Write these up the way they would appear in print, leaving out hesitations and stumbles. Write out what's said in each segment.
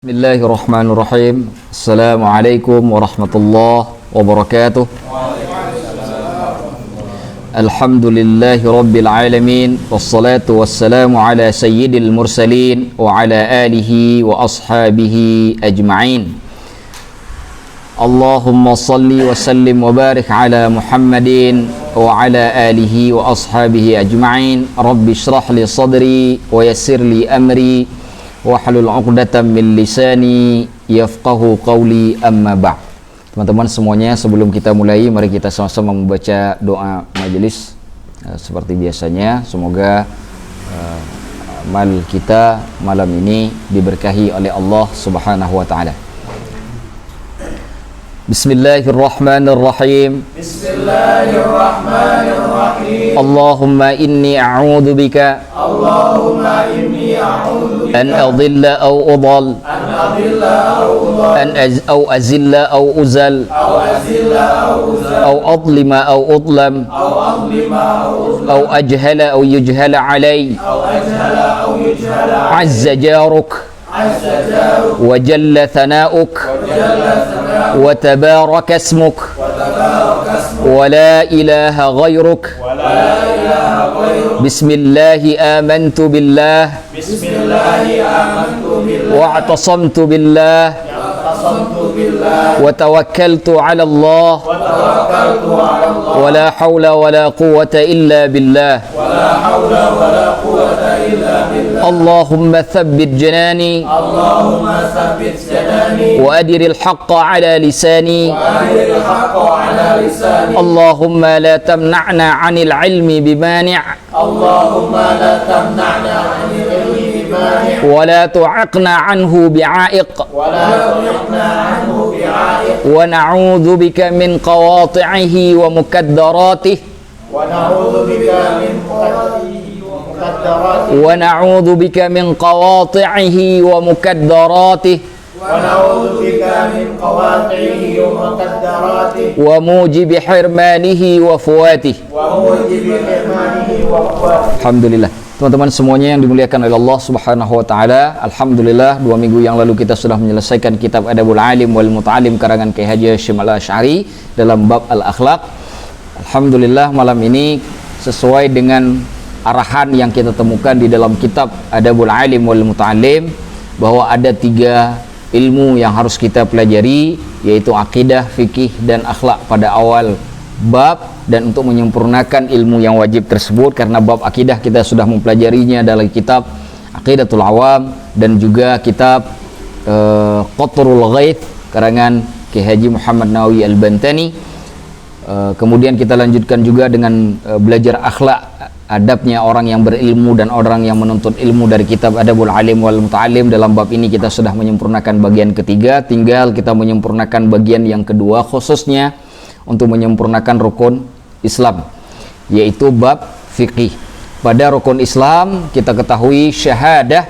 Bismillahirrahmanirrahim. Assalamualaikum warahmatullahi wabarakatuh. Alhamdulillahi rabbil alamin. Wassalatu wassalamu ala sayyidil mursalin wa ala alihi wa ashabihi ajma'in. Allahumma salli wa sallim wa barik ala Muhammadin wa ala alihi wa ashabihi ajma'in. Rabbi shrah li sadri wa yassir li amri wahlul 'uqdatam min lisani yafqahu qawli, amma ba'd. Teman-teman semuanya, sebelum kita mulai, mari kita sama-sama membaca doa majelis seperti biasanya. Semoga amal kita malam ini diberkahi oleh Allah Subhanahu wa taala. Bismillahirrahmanirrahim. Bismillahirrahmanirrahim. Allahumma inni a'udzu bika an adilla aw udall an azilla aw uzal aw adlima aw udlam aw ajhala aw yujhala alay azza jaruk wa jalla thana'uk wa tabaraka ismuk wa la ilaha ghayruk. Bismillahi amantu billah wa i'tasamtu billah wa tawakkaltu ala Allah wa la hawla wa la quwwata illa billah. Allahumma thabbit janani wa adiril haqqa ala lisani. Allahumma la tamna'na 'anil ilmi bimani' wa la tu'aqna 'anhu bi'a'iq wa na'udzu bika min qawati'ihi wa mukaddaratihi ونعوذ بك من قواطعه ومكدراته وموجب حرمانه وفواته. Alhamdulillah. Teman-teman semuanya yang dimuliakan oleh Allah Subhanahu wa taala, alhamdulillah 2 minggu yang lalu kita sudah menyelesaikan kitab Adabul Alim wal Muta'allim karangan Kiai Haji Hasyim Al-Asy'ari dalam bab al-akhlaq. Alhamdulillah malam ini sesuai dengan arahan yang kita temukan di dalam kitab Adabul Alim wal Muta'allim, bahwa ada 3 ilmu yang harus kita pelajari, yaitu akidah, fikih, dan akhlak pada awal bab. Dan untuk menyempurnakan ilmu yang wajib tersebut, karena bab akidah kita sudah mempelajarinya dalam kitab Aqidatul Awam dan juga kitab Qatrul Ghaith karangan Kiai Haji Muhammad Nawawi Al-Bantani. Kemudian kita lanjutkan juga dengan belajar akhlak, adabnya orang yang berilmu dan orang yang menuntut ilmu dari kitab Adabul Alim wal Muta'allim. Dalam bab ini kita sudah menyempurnakan bagian ketiga, tinggal kita menyempurnakan bagian yang kedua, khususnya untuk menyempurnakan rukun Islam, yaitu bab fikih. Pada rukun Islam kita ketahui syahadah,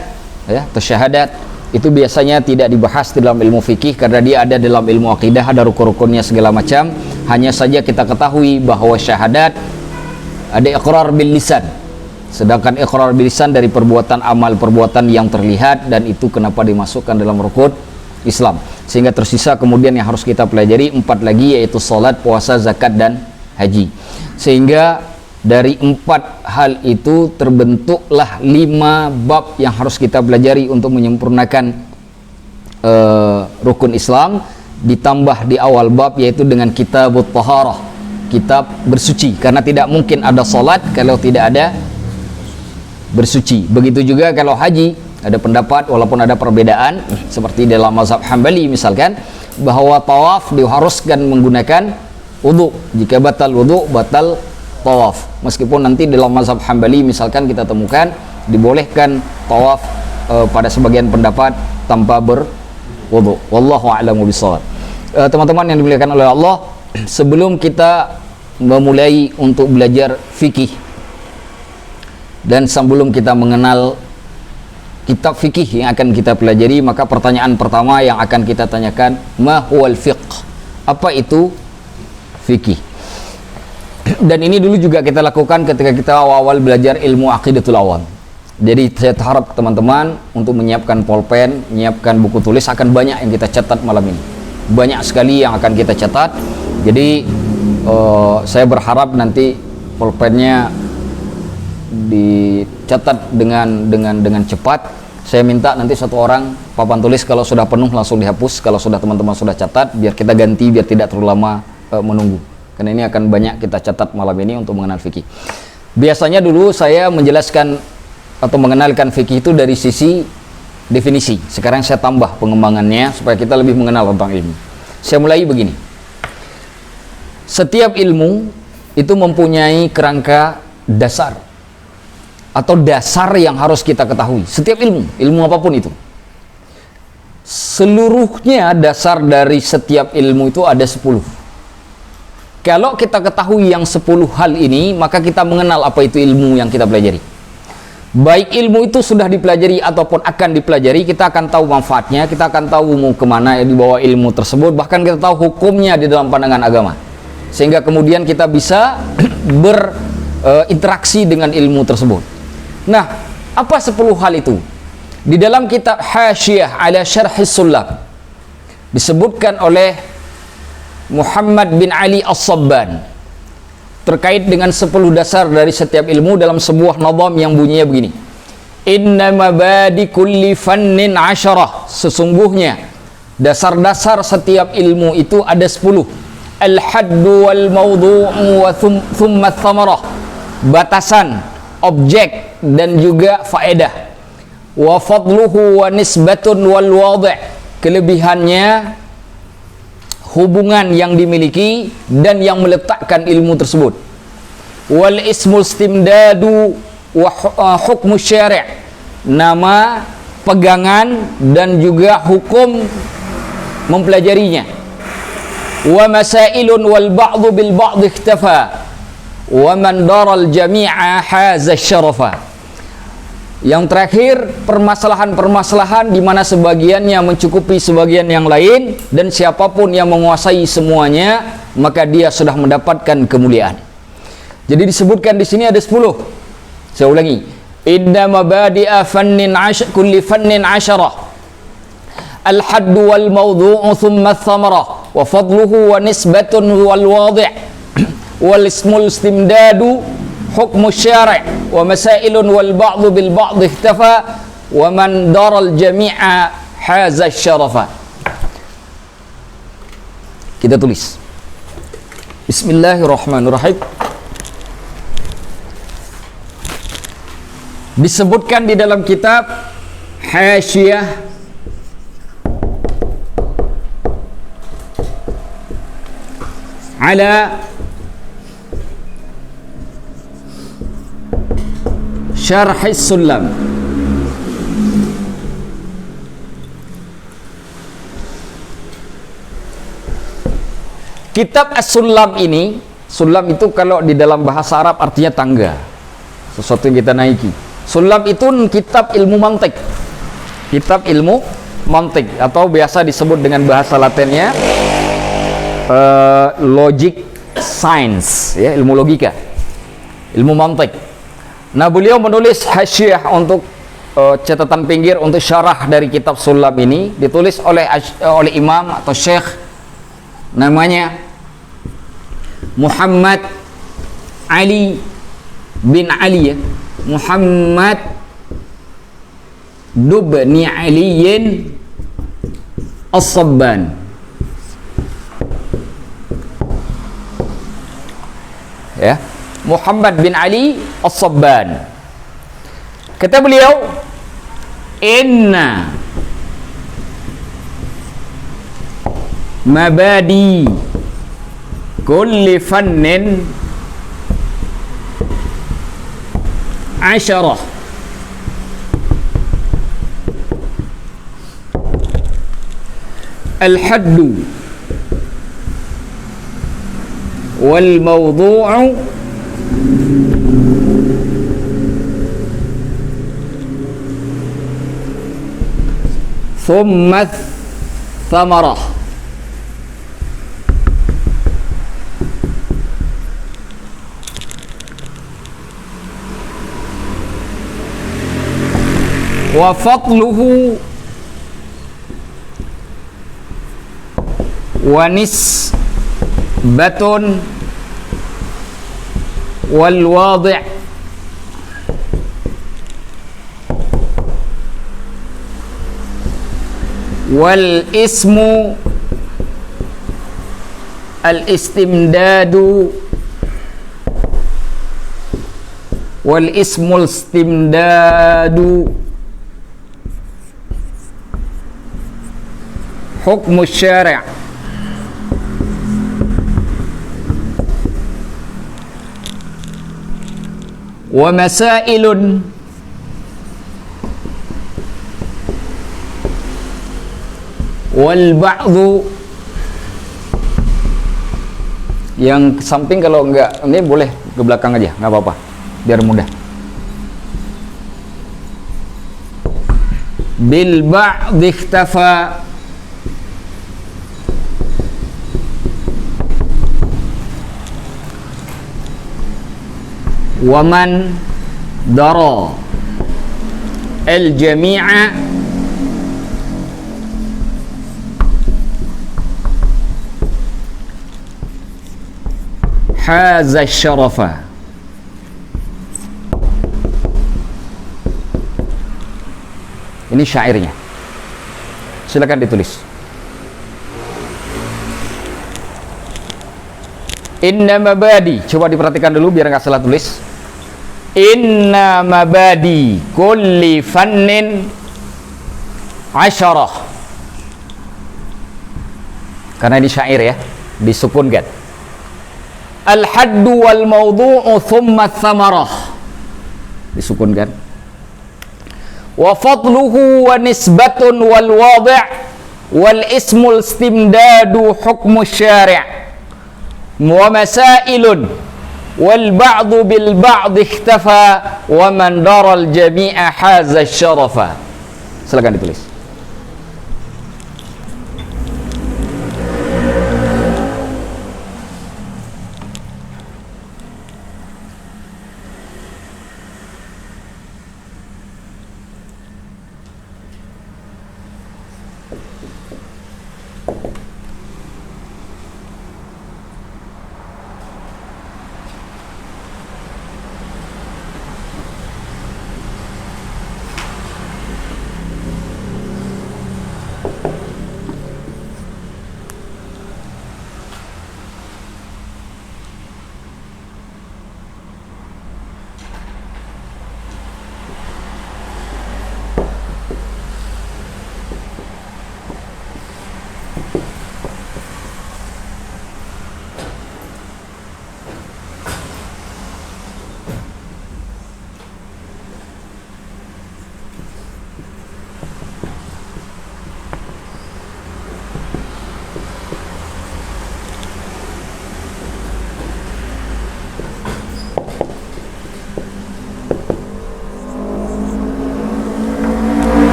ya, atau syahadat itu biasanya tidak dibahas dalam ilmu fikih karena dia ada dalam ilmu akidah, ada rukun-rukunnya segala macam. Hanya saja kita ketahui bahwa syahadat ada iqrar bil lisan, sedangkan iqrar bil lisan dari perbuatan amal, perbuatan yang terlihat, dan itu kenapa dimasukkan dalam rukun Islam. Sehingga tersisa kemudian yang harus kita pelajari 4 lagi, yaitu salat, puasa, zakat, dan haji. Sehingga dari 4 hal itu terbentuklah 5 bab yang harus kita pelajari untuk menyempurnakan rukun Islam, ditambah di awal bab yaitu dengan kitabut taharah, kitab bersuci, karena tidak mungkin ada salat kalau tidak ada bersuci. Begitu juga kalau haji, ada pendapat walaupun ada perbedaan, seperti dalam mazhab Hambali misalkan, bahwa tawaf diharuskan menggunakan wudu. Jika batal wudu, batal tawaf. Meskipun nanti dalam mazhab Hambali misalkan kita temukan dibolehkan tawaf pada sebagian pendapat tanpa berwudu. Wallahu a'lamu bishawab. Teman-teman yang dimuliakan oleh Allah, sebelum kita memulai untuk belajar fikih dan sebelum kita mengenal kitab fikih yang akan kita pelajari, maka pertanyaan pertama yang akan kita tanyakan, ma huwal fiqh? Apa itu fikih? Dan ini dulu juga kita lakukan ketika kita awal belajar ilmu Aqidatul Awam. Jadi saya harap teman-teman untuk menyiapkan pulpen, menyiapkan buku tulis, akan banyak yang kita catat malam ini. Banyak sekali yang akan kita catat. Jadi saya berharap nanti pulpennya dicatat dengan cepat. Saya minta nanti satu orang papan tulis kalau sudah penuh langsung dihapus, kalau sudah teman-teman sudah catat, biar kita ganti, biar tidak terlalu lama menunggu. Karena ini akan banyak kita catat malam ini untuk mengenal fikih. Biasanya dulu saya menjelaskan atau mengenalkan fikih itu dari sisi definisi. Sekarang saya tambah pengembangannya supaya kita lebih mengenal tentang ilmu. Saya mulai begini. Setiap ilmu itu mempunyai kerangka dasar atau dasar yang harus kita ketahui. Setiap ilmu apapun itu. Seluruhnya dasar dari setiap ilmu itu ada 10. Kalau kita ketahui yang 10 hal ini, maka kita mengenal apa itu ilmu yang kita pelajari. Baik ilmu itu sudah dipelajari ataupun akan dipelajari, kita akan tahu manfaatnya, kita akan tahu mau kemana di bawah ilmu tersebut, bahkan kita tahu hukumnya di dalam pandangan agama, sehingga kemudian kita bisa berinteraksi dengan ilmu tersebut. Nah, apa 10 hal itu? Di dalam kitab Hasyiah ala Syarhis Sulam disebutkan oleh Muhammad bin Ali As-Sabban terkait dengan 10 dasar dari setiap ilmu dalam sebuah nazam yang bunyinya begini. Inna mabadi kulli fannin 10. Sesungguhnya dasar-dasar setiap ilmu itu ada 10. Al-haddu wal mawdu'u wa thumma thamarah. Batasan, objek dan juga faedah. Wa fadluhu wa nisbatun wal wadi'. Kelebihannya, hubungan yang dimiliki dan yang meletakkan ilmu tersebut. Wal ismul istimdadu wa hukmu syari'. Nama, pegangan dan juga hukum mempelajarinya. Wa masailun wal ba'du bil ba'd iktafa. Wa man daral jami'a haza syarafa. Yang terakhir, permasalahan-permasalahan di mana sebagiannya mencukupi sebagian yang lain, dan siapapun yang menguasai semuanya, maka dia sudah mendapatkan kemuliaan. Jadi disebutkan di sini ada 10. Saya ulangi. Inna mabadi'a fannin kulli fannin 10. Al-haddu wal mawdu'u thumma thamarah wa fadluhu wa nisbatun wal wadi' wal ismul istimdadu hukmu syari' wa masailun wal ba'du bil ba'd iktafa wa man daral jami'a haza syarafa. Kita tulis. Bismillahirrahmanirrahim. Disebutkan di dalam kitab Hasyiah ala Syarhis Sulam. Kitab As-Sulam ini, sulam itu kalau di dalam bahasa Arab artinya tangga, sesuatu yang kita naiki. Sulam itu kitab ilmu mantik. Kitab ilmu mantik atau biasa disebut dengan bahasa Latinnya logic science, ya, ilmu logika, ilmu mantik. Nah, beliau menulis hasyiah untuk catatan pinggir untuk syarah dari kitab Sulam ini, ditulis oleh imam atau syekh namanya Muhammad Ali bin Ali, ya. Muhammad Dubni Aliyin As-Sabban. Ya, Muhammad bin Ali As-Sabban. Kata beliau, inna mabadi kulli fannin 10. Al-haddu wal mawdu'u thumma thamarah. wa fadluhu wa nisbatun wal wadi' wal ismu al istimdadu wal ismul istimdadu hukmu syari' wa masailun wal ba'du. Yang samping kalau enggak ini boleh ke belakang aja, nggak apa-apa, biar mudah. Bil ba'd ikhtafa wa man dara al jami'a haza syarafa. Ini syairnya, silakan ditulis. Inna mabadi, coba diperhatikan dulu biar nggak salah tulis. Inna mabadi kulli fannin asyarah, karena ini syair ya, disukunkan. Al-haddu wal mawdu'u thumma thamarah, disukunkan. Wa fadluhu wa nisbatun wal wadi' wal ismul istimdadu hukmu syari' wa masailun wal ba'du bil ba'd ikhtafa wa man dara al jami'a haza syarafa. Silakan ditulis.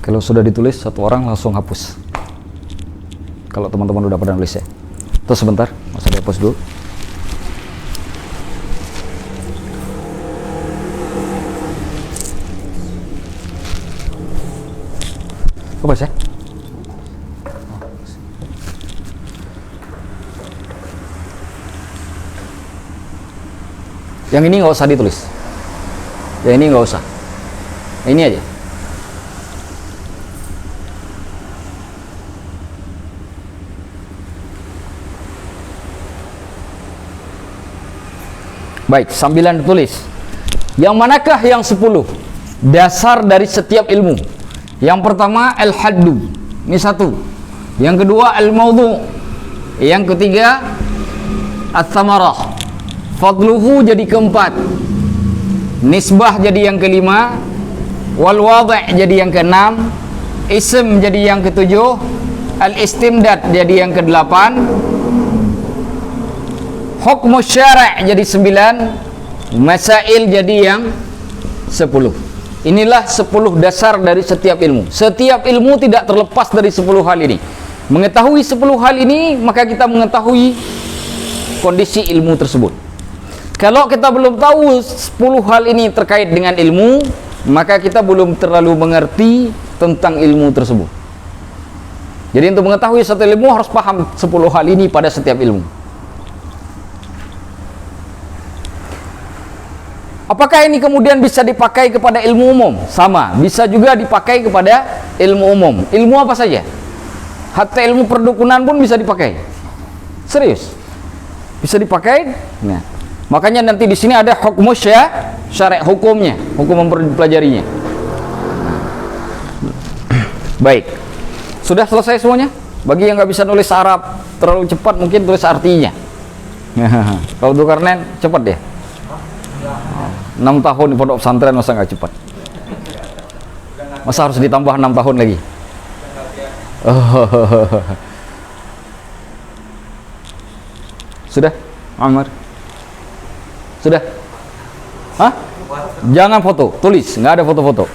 Kalau sudah ditulis satu orang langsung hapus. Kalau teman-teman udah pada nulis ya. Terus sebentar, masa dihapus dulu. Hapus ya. Yang ini nggak usah ditulis. Yang ini nggak usah. Ini aja. Baik, sambilan ditulis. Yang manakah yang 10? Dasar dari setiap ilmu. Yang pertama al-haddu. Ini satu. Yang kedua al-maudhu. Yang ketiga al-thamarah. Fadluhu jadi keempat. Nisbah jadi yang kelima. Wal wadhi' jadi yang keenam. Ism jadi yang ketujuh. Al-istimdad jadi yang kedelapan. Hukmu syara' jadi 9. Masail jadi yang 10. Inilah 10 dasar dari setiap ilmu. Setiap ilmu tidak terlepas dari 10 hal ini. Mengetahui 10 hal ini, maka kita mengetahui kondisi ilmu tersebut. Kalau kita belum tahu 10 hal ini terkait dengan ilmu, maka kita belum terlalu mengerti tentang ilmu tersebut. Jadi untuk mengetahui satu ilmu harus paham 10 hal ini pada setiap ilmu. Apakah ini kemudian bisa dipakai kepada ilmu umum? Sama, bisa juga dipakai kepada ilmu umum. Ilmu apa saja? Hatta ilmu perdukunan pun bisa dipakai. Serius. Bisa dipakai. Nah, makanya nanti di sini ada hukmu syara', hukumnya, hukum mempelajarinya. Baik. Sudah selesai semuanya? Bagi yang nggak bisa nulis Arab terlalu cepat, mungkin tulis artinya. Kalau Dzulkarnain cepat deh. 6 tahun di pondok pesantren, masa nggak cepat? Masa harus ditambah 6 tahun lagi? Sudah, Amar? Sudah? Hah? Jangan foto, tulis, nggak ada foto-foto.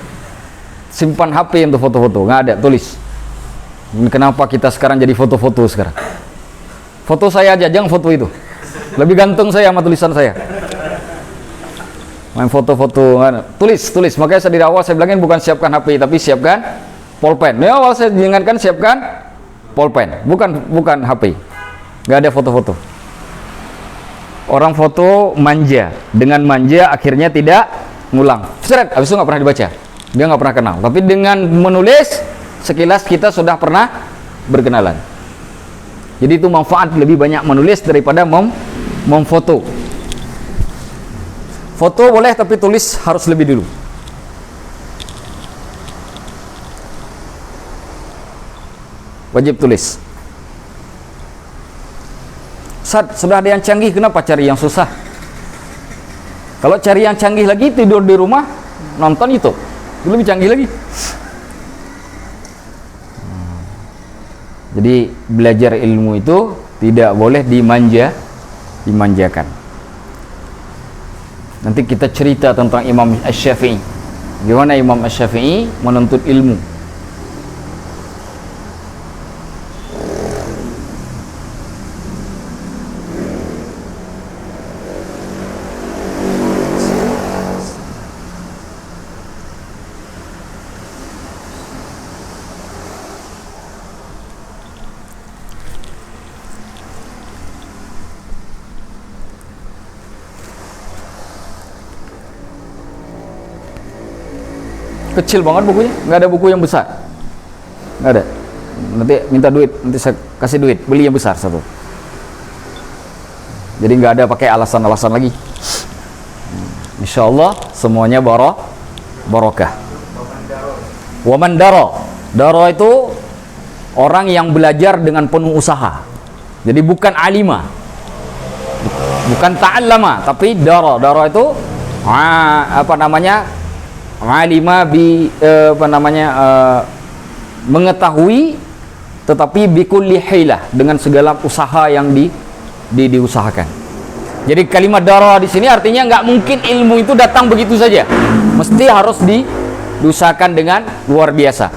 Simpan HP untuk foto-foto, nggak ada, tulis. Kenapa kita sekarang jadi foto-foto sekarang? Foto saya aja, jangan foto itu. Lebih gantung saya sama tulisan saya. Main foto-foto, tulis. Makanya saya di awal saya bilangin bukan siapkan HP, tapi siapkan pulpen. Di awal saya ingatkan siapkan pulpen, bukan HP. Nggak ada foto-foto. Orang foto manja, dengan manja akhirnya tidak ngulang. Seret, habis itu nggak pernah dibaca. Dia nggak pernah kenal. Tapi dengan menulis, sekilas kita sudah pernah berkenalan. Jadi itu manfaat lebih banyak menulis daripada memfoto. Foto boleh, tapi tulis harus lebih dulu. Wajib tulis. Sudah ada yang canggih, kenapa cari yang susah? Kalau cari yang canggih lagi, tidur di rumah, nonton YouTube, itu lebih canggih lagi. Jadi belajar ilmu itu tidak boleh dimanjakan. Nanti kita cerita tentang Imam Asy-Syafi'i. Gimana Imam Asy-Syafi'i menuntut ilmu. Kecil banget bukunya, nggak ada buku yang besar, nggak ada. Nanti minta duit, nanti saya kasih duit, beli yang besar satu. Jadi nggak ada pakai alasan-alasan lagi. Insya Allah semuanya barokah. Waman daro itu orang yang belajar dengan penuh usaha. Jadi bukan alima, bukan ta'allama, tapi daro itu alima mengetahui, tetapi bikulli hilah, dengan segala usaha yang diusahakan. Jadi kalimat dara di sini artinya nggak mungkin ilmu itu datang begitu saja, mesti harus diusahakan dengan luar biasa.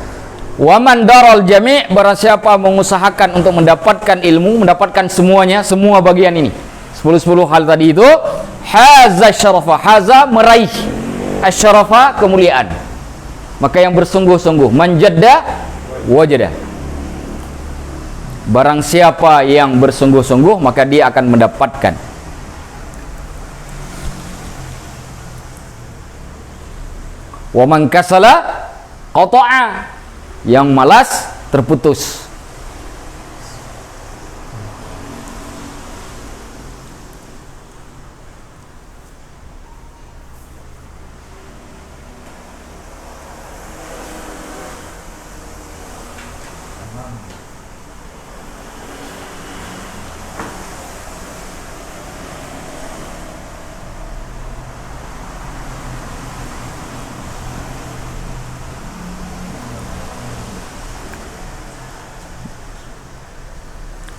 Waman daral jami', barang siapa mengusahakan untuk mendapatkan ilmu, mendapatkan semuanya, semua bagian ini 10 hal tadi itu, haza syarafa, haza meraih asyarafa, kemuliaan. Maka yang bersungguh-sungguh, manjadda wajada, barang siapa yang bersungguh-sungguh maka dia akan mendapatkan. Waman kasala qata'a, yang malas terputus.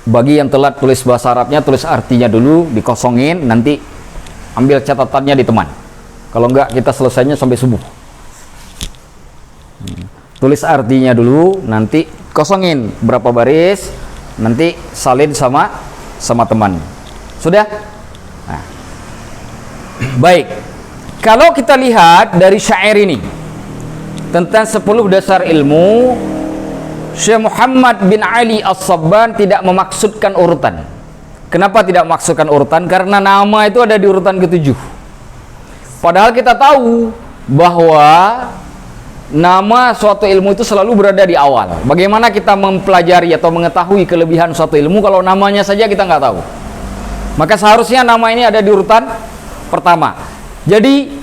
Bagi yang telat tulis bahasa Arabnya, tulis artinya dulu, dikosongin, nanti ambil catatannya di teman. Kalau enggak, kita selesainya sampai subuh. Tulis artinya dulu, nanti kosongin berapa baris, nanti salin sama teman. Sudah? Nah. Baik. Kalau kita lihat dari syair ini tentang 10 dasar ilmu, Syekh Muhammad bin Ali As-Sabban tidak memaksudkan urutan. Kenapa tidak memaksudkan urutan? Karena nama itu ada di urutan ke-7. Padahal kita tahu bahwa nama suatu ilmu itu selalu berada di awal. Bagaimana kita mempelajari atau mengetahui kelebihan suatu ilmu kalau namanya saja kita nggak tahu? Maka seharusnya nama ini ada di urutan pertama. Jadi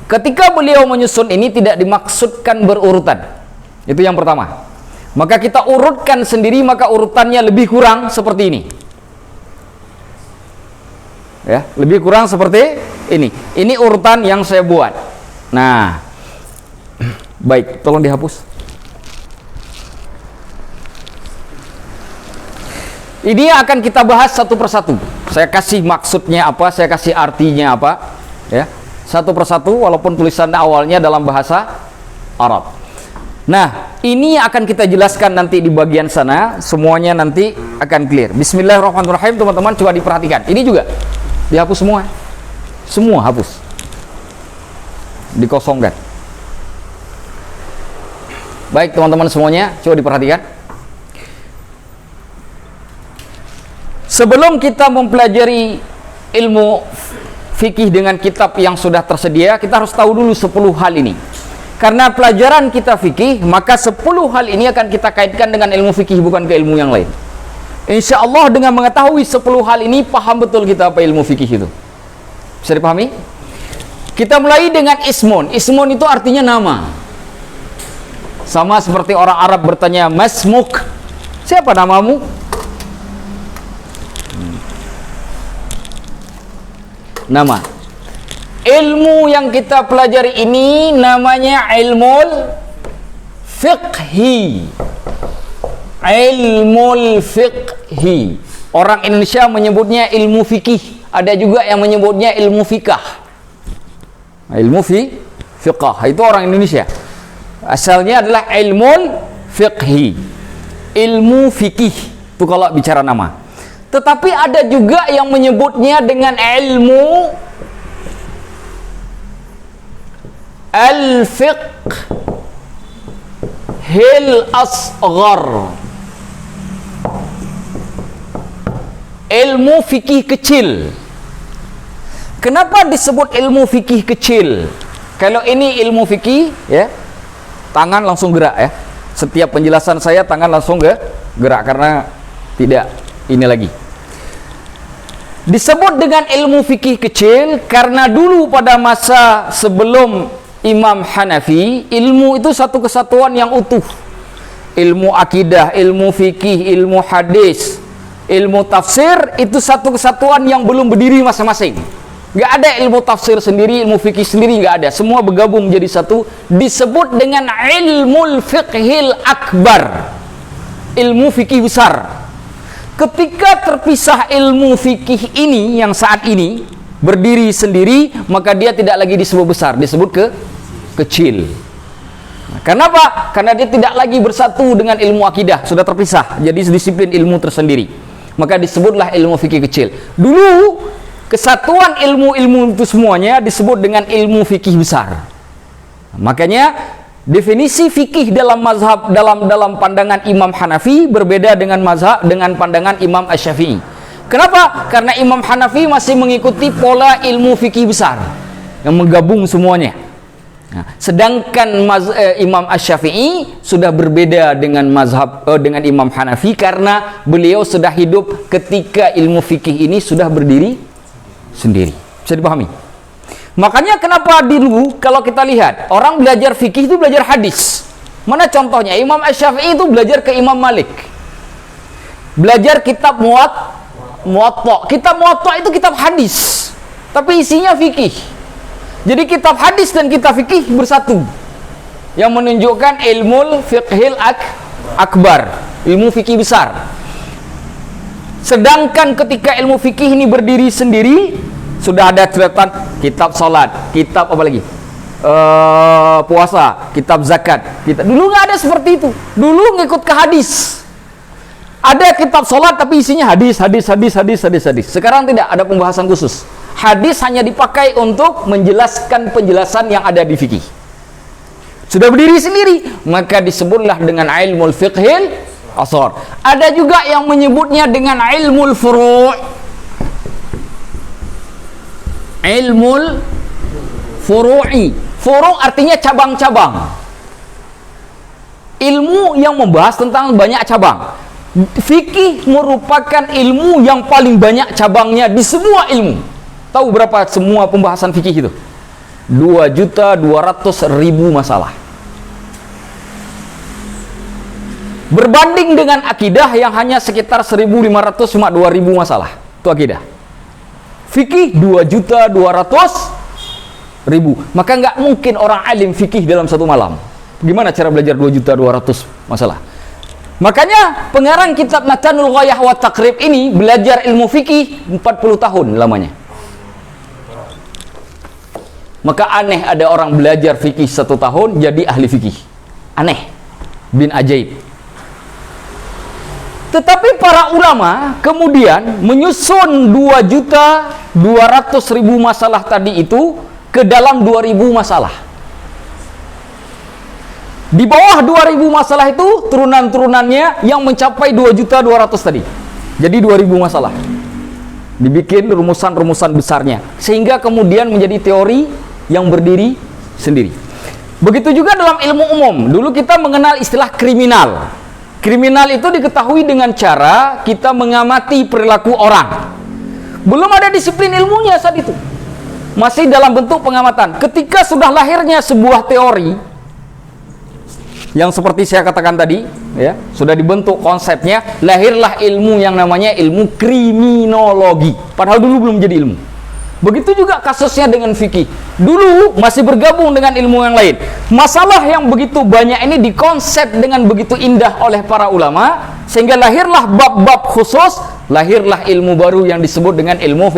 ketika beliau menyusun ini tidak dimaksudkan berurutan. Itu yang pertama. Maka kita urutkan sendiri, maka urutannya lebih kurang seperti ini. Ya, lebih kurang seperti ini. Ini urutan yang saya buat. Nah, baik, tolong dihapus. Ini akan kita bahas satu persatu. Saya kasih maksudnya apa, saya kasih artinya apa, ya. Satu persatu, walaupun tulisan awalnya dalam bahasa Arab. Nah, ini akan kita jelaskan nanti di bagian sana, semuanya nanti akan clear. Bismillahirrahmanirrahim, teman-teman coba diperhatikan. Ini juga dihapus semua. Semua hapus. Dikosongkan. Baik, teman-teman semuanya, coba diperhatikan. Sebelum kita mempelajari ilmu fikih dengan kitab yang sudah tersedia, kita harus tahu dulu 10 hal ini. Karena pelajaran kita fikih, maka 10 hal ini akan kita kaitkan dengan ilmu fikih, bukan ke ilmu yang lain. Insya Allah dengan mengetahui 10 hal ini, paham betul kita apa ilmu fikih itu. Bisa dipahami? Kita mulai dengan ismun. Ismun itu artinya nama. Sama seperti orang Arab bertanya, Masmuk, siapa namamu? Nama. Ilmu yang kita pelajari ini namanya ilmul fiqhi. Ilmul fiqhi. Orang Indonesia menyebutnya ilmu fikih. Ada juga yang menyebutnya ilmu fikah. Ilmu fiqah itu orang Indonesia. Asalnya adalah ilmul fiqhi. Ilmu fikih itu kalau bicara nama. Tetapi ada juga yang menyebutnya dengan ilmu al-fiqhil asghar. Ilmu fikih kecil. Kenapa disebut ilmu fikih kecil? Kalau ini ilmu fikih, ya, tangan langsung gerak, ya. Setiap penjelasan saya tangan langsung gerak karena tidak ini lagi. Disebut dengan ilmu fikih kecil karena dulu pada masa sebelum Imam Hanafi, ilmu itu satu kesatuan yang utuh. Ilmu akidah, ilmu fikih, ilmu hadis, ilmu tafsir itu satu kesatuan yang belum berdiri masing-masing. Nggak ada ilmu tafsir sendiri, ilmu fikih sendiri, nggak ada. Semua bergabung menjadi satu, disebut dengan ilmul fiqhil akbar. Ilmu fikih besar. Ketika terpisah ilmu fikih ini yang saat ini berdiri sendiri, maka dia tidak lagi disebut besar, disebut kecil. Kenapa? Karena dia tidak lagi bersatu dengan ilmu akidah, sudah terpisah, jadi disiplin ilmu tersendiri. Maka disebutlah ilmu fikih kecil. Dulu kesatuan ilmu-ilmu itu semuanya disebut dengan ilmu fikih besar. Makanya definisi fikih dalam mazhab dalam pandangan Imam Hanafi berbeda dengan pandangan Imam Asy-Syafi'i. Kenapa? Karena Imam Hanafi masih mengikuti pola ilmu fikih besar yang menggabung semuanya. Nah, sedangkan Imam Asy-Syafi'i sudah berbeda dengan dengan Imam Hanafi karena beliau sudah hidup ketika ilmu fikih ini sudah berdiri sendiri. Bisa dipahami? Makanya kenapa dulu kalau kita lihat orang belajar fikih itu belajar hadis. Mana contohnya? Imam Asy-Syafi'i itu belajar ke Imam Malik. Belajar kitab Muwatta. Kitab Muwatta itu kitab hadis, tapi isinya fikih. Jadi kitab hadis dan kitab fikih bersatu, yang menunjukkan ilmu fiqhil akbar, ilmu fikih besar. Sedangkan ketika ilmu fikih ini berdiri sendiri, sudah ada catatan kitab salat, kitab apa lagi? Puasa, kitab zakat. Dulu nggak ada seperti itu. Dulu ngikut ke hadis. Ada kitab salat tapi isinya hadis. Sekarang tidak, ada pembahasan khusus. Hadis hanya dipakai untuk menjelaskan penjelasan yang ada di fikih. Sudah berdiri sendiri, maka disebutlah dengan ilmul fiqhil asar. Ada juga yang menyebutnya dengan ilmul furu'. Ilmul furu'i. Furu' artinya cabang-cabang. Ilmu yang membahas tentang banyak cabang. Fikih merupakan ilmu yang paling banyak cabangnya di semua ilmu. Tahu berapa semua pembahasan fikih itu? 2.200.000 masalah. Berbanding dengan akidah yang hanya sekitar 1.500 cuma 2.000 masalah. Itu akidah. Fikih 2.200.000. Maka nggak mungkin orang alim fikih dalam satu malam. Gimana cara belajar 2.200.000 masalah? Makanya pengarang kitab Matanul Ghayah wa Taqrib ini belajar ilmu fikih 40 tahun lamanya. Maka aneh ada orang belajar fikih 1 tahun jadi ahli fikih. Aneh, bin ajaib. Tetapi para ulama kemudian menyusun 2.200.000 masalah tadi itu ke dalam 2.000 masalah. Di bawah 2.000 masalah itu turunan-turunannya yang mencapai 2.200.000 tadi. Jadi 2.000 masalah. Dibikin rumusan-rumusan besarnya sehingga kemudian menjadi teori yang berdiri sendiri. Begitu juga dalam ilmu umum. Dulu kita mengenal istilah kriminal. Kriminal itu diketahui dengan cara kita mengamati perilaku orang. Belum ada disiplin ilmunya saat itu. Masih dalam bentuk pengamatan. Ketika sudah lahirnya sebuah teori yang seperti saya katakan tadi, ya, sudah dibentuk konsepnya, lahirlah ilmu yang namanya ilmu kriminologi. Padahal dulu belum jadi ilmu. Begitu juga kasusnya dengan fikih. Dulu masih bergabung dengan ilmu yang lain. Masalah yang begitu banyak ini dikonsep dengan begitu indah oleh para ulama, sehingga lahirlah bab-bab khusus, lahirlah ilmu baru yang disebut dengan ilmu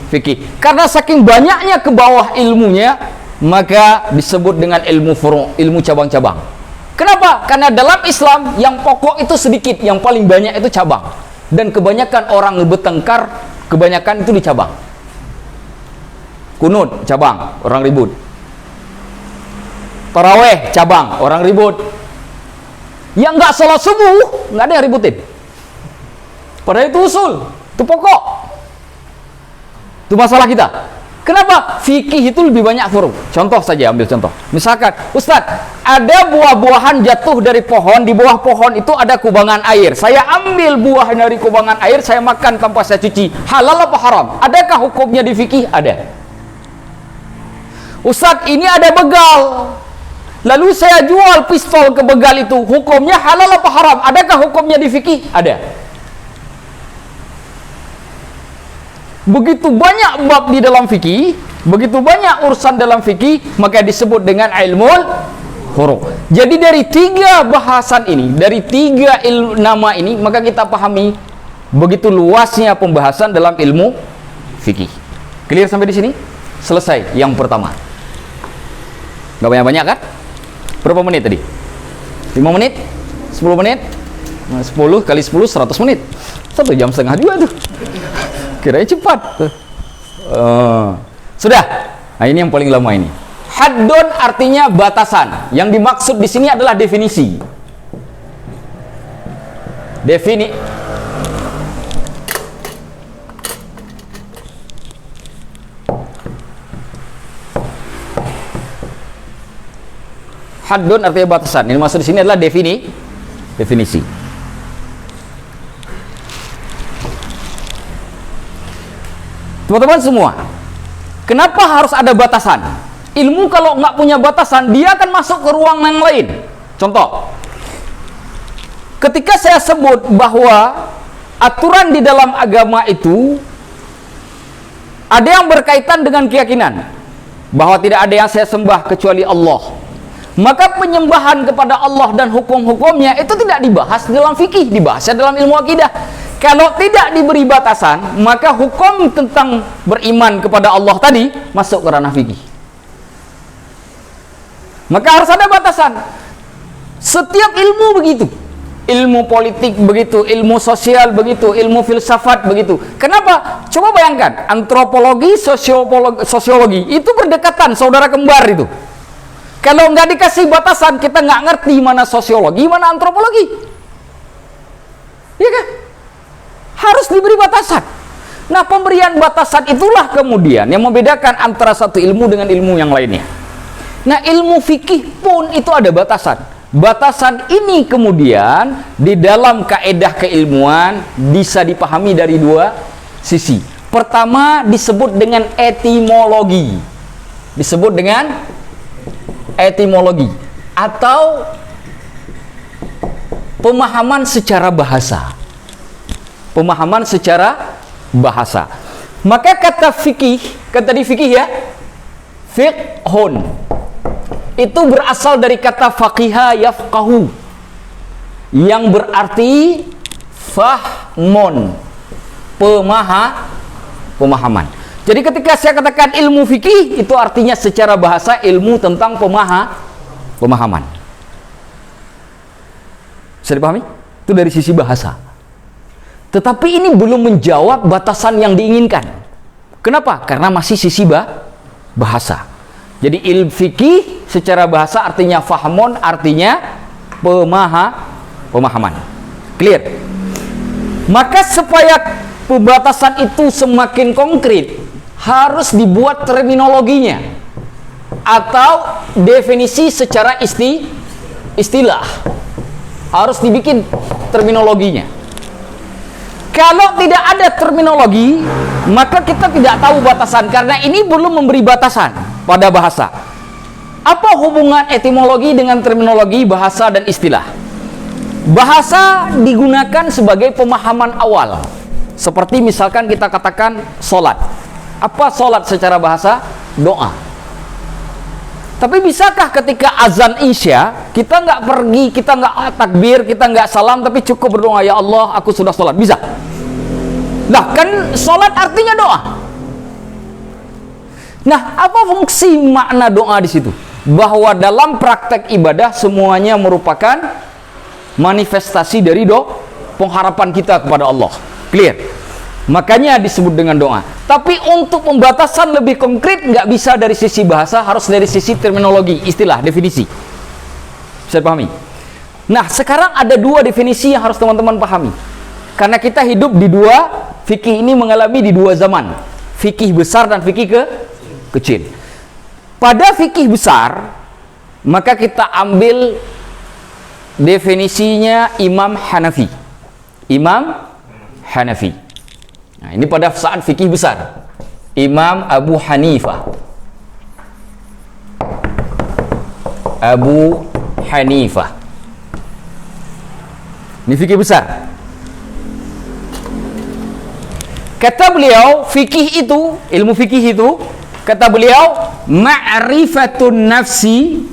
fikih. Karena saking banyaknya ke bawah ilmunya, maka disebut dengan ilmu furu', ilmu cabang-cabang. Kenapa? Karena dalam Islam yang pokok itu sedikit, yang paling banyak itu cabang. Dan kebanyakan orang bertengkar, kebanyakan itu di cabang. Kunut, cabang, orang ribut. Taraweh, cabang, orang ribut. Yang nggak sholat subuh, nggak ada yang ributin. Padahal itu usul, itu pokok. Itu masalah kita. Kenapa? Fikih itu lebih banyak furu'. Contoh saja, ambil contoh. Misalkan, Ustadz, ada buah-buahan jatuh dari pohon, di bawah pohon itu ada kubangan air. Saya ambil buah dari kubangan air, saya makan tanpa saya cuci. Halal apa haram? Adakah hukumnya di fikih? Ada. Ustadz, ini ada begal. Lalu saya jual pistol ke begal itu. Hukumnya halal apa haram? Adakah hukumnya di fikih? Ada. Begitu banyak bab di dalam fikih, begitu banyak urusan dalam fikih, maka disebut dengan ilmul furu'. Jadi dari 3 bahasan ini, dari 3 nama ini, maka kita pahami begitu luasnya pembahasan dalam ilmu fikih. Clear sampai di sini? Selesai yang pertama. Gak banyak-banyak kan? Berapa menit tadi? 5 menit? 10 menit? 10 kali 10 100 menit. 1 jam setengah juga tuh. Kiranya cepat. Sudah. Nah, ini yang paling lama ini. Haddun artinya batasan. Yang dimaksud di sini adalah definisi. Haddun artinya batasan. Ini maksud di sini adalah definisi. Teman-teman semua, kenapa harus ada batasan? Ilmu kalau nggak punya batasan, dia akan masuk ke ruang yang lain. Contoh, ketika saya sebut bahwa aturan di dalam agama itu ada yang berkaitan dengan keyakinan bahwa tidak ada yang saya sembah kecuali Allah, maka penyembahan kepada Allah dan hukum-hukumnya itu tidak dibahas dalam fikih, dibahasnya dalam ilmu akidah. Kalau tidak diberi batasan, maka hukum tentang beriman kepada Allah tadi masuk ke ranah fikih. Maka harus ada batasan. Setiap ilmu begitu. Ilmu politik begitu, ilmu sosial begitu, ilmu filsafat begitu. Kenapa? Coba bayangkan, antropologi, sosiologi itu berdekatan, saudara kembar itu. Kalau nggak dikasih batasan, kita nggak ngerti mana sosiologi, mana antropologi. Iya kan? Harus diberi batasan. Nah, pemberian batasan itulah kemudian yang membedakan antara satu ilmu dengan ilmu yang lainnya. Nah, ilmu fikih pun itu ada batasan. Batasan ini kemudian di dalam kaedah keilmuan bisa dipahami dari dua sisi. Pertama disebut dengan etimologi. Disebut dengan etimologi atau pemahaman secara bahasa. Pemahaman secara bahasa. Maka kata fikih, kata di fikih ya, fiqhun itu berasal dari kata faqiha yafqahu yang berarti fahmon, pemahaman. Jadi ketika saya katakan ilmu fikih, itu artinya secara bahasa ilmu tentang pemahaman. Bisa dipahami? Itu dari sisi bahasa. Tetapi ini belum menjawab batasan yang diinginkan. Kenapa? Karena masih sisi bahasa. Jadi ilmu fikih secara bahasa artinya fahmon, artinya pemahaman. Clear? Maka supaya pembatasan itu semakin konkret, harus dibuat terminologinya atau definisi secara istilah. Harus dibikin terminologinya. Kalau tidak ada terminologi, maka kita tidak tahu batasan, karena ini belum memberi batasan pada bahasa. Apa hubungan etimologi dengan terminologi, bahasa, dan istilah? Bahasa digunakan sebagai pemahaman awal. Seperti misalkan kita katakan sholat. Apa sholat secara bahasa? Doa. Tapi bisakah ketika azan isya, kita nggak pergi, kita nggak takbir, kita nggak salam, tapi cukup berdoa, ya Allah, aku sudah sholat? Bisa? Nah, kan sholat artinya doa. Nah, apa fungsi makna doa di situ? Bahwa dalam praktek ibadah semuanya merupakan manifestasi dari pengharapan kita kepada Allah. Clear? Makanya disebut dengan doa. Tapi untuk pembatasan lebih konkret nggak bisa dari sisi bahasa, harus dari sisi terminologi, istilah, definisi. Bisa dipahami? Nah, sekarang ada dua definisi yang harus teman-teman pahami. Karena kita hidup di dua, fikih ini mengalami di dua zaman. Fikih besar dan fikih kecil. Pada fikih besar, maka kita ambil definisinya Imam Hanafi. Imam Hanafi. Nah, ini pada saat fikih besar. Imam Abu Hanifah. Abu Hanifah. Ini fikih besar. Kata beliau, fikih itu, ilmu fikih itu, kata beliau, ma'rifatun nafsi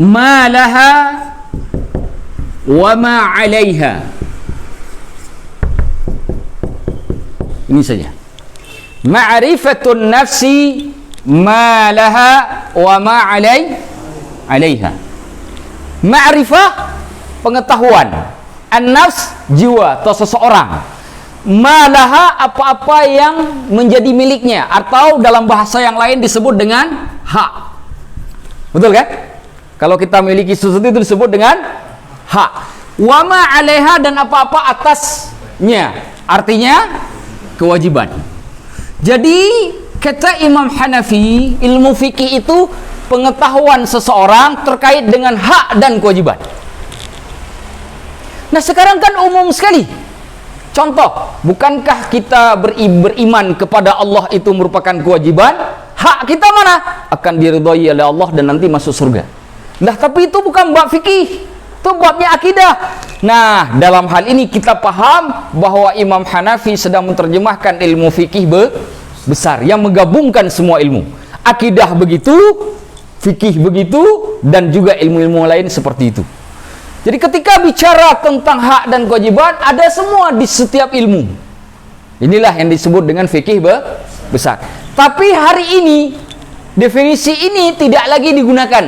ma laha wa ma 'alaiha. Ini saja. Ma'rifatun nafsi ma laha wa ma 'alaiha. Ma'rifah, pengetahuan. An-nafs, jiwa atau seseorang. Malaha, apa-apa yang menjadi miliknya, atau dalam bahasa yang lain disebut dengan hak. Betul kan? Kalau kita miliki sesuatu itu disebut dengan hak. Wa ma 'alaiha, dan apa-apa atasnya, artinya kewajiban. Jadi kata Imam Hanafi, ilmu fikih itu pengetahuan seseorang terkait dengan hak dan kewajiban. Nah sekarang kan umum sekali. Contoh, bukankah kita beriman kepada Allah itu merupakan kewajiban? Hak kita mana? Akan diridhai oleh Allah dan nanti masuk surga. Nah tapi itu bukan bab fikih, itu babnya akidah. Nah dalam hal ini kita paham bahwa Imam Hanafi sedang menerjemahkan ilmu fikih besar yang menggabungkan semua ilmu. Akidah begitu, fikih begitu, dan juga ilmu-ilmu lain seperti itu. Jadi ketika bicara tentang hak dan kewajiban, ada semua di setiap ilmu. Inilah yang disebut dengan fikih besar. Tapi hari ini definisi ini tidak lagi digunakan.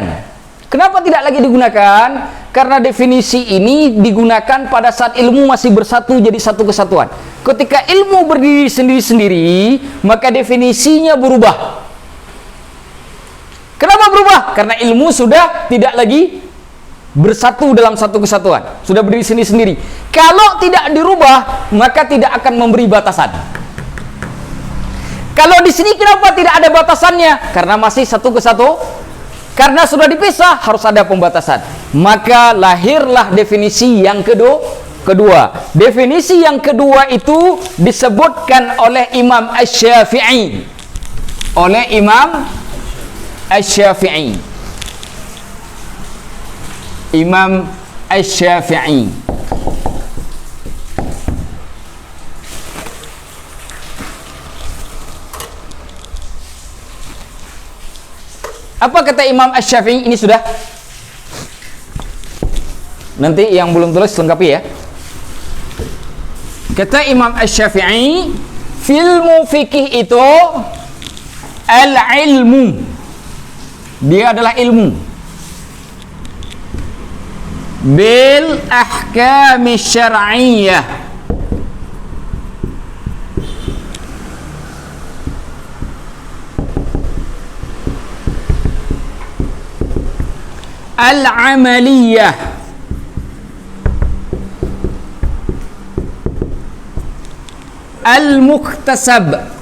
Kenapa tidak lagi digunakan? Karena definisi ini digunakan pada saat ilmu masih bersatu jadi satu kesatuan. Ketika ilmu berdiri sendiri-sendiri, maka definisinya berubah. Kenapa berubah? Karena ilmu sudah tidak lagi bersatu dalam satu kesatuan, sudah berdiri sendiri-sendiri. Kalau tidak dirubah, maka tidak akan memberi batasan. Kalau di sini kenapa tidak ada batasannya? Karena masih satu kesatu. Karena sudah dipisah, harus ada pembatasan. Maka lahirlah definisi yang kedua. Definisi yang kedua itu disebutkan oleh Imam Asy-Syafi'i. Imam Asy-Syafi'i. Apa kata Imam Asy-Syafi'i? Ini sudah. Nanti yang belum tulis lengkapi ya. Kata Imam Asy-Syafi'i, ilmu fikih itu al-ilmu. Dia adalah ilmu bil ahkami syar'iyyah, al-amaliyah, al-muktasab,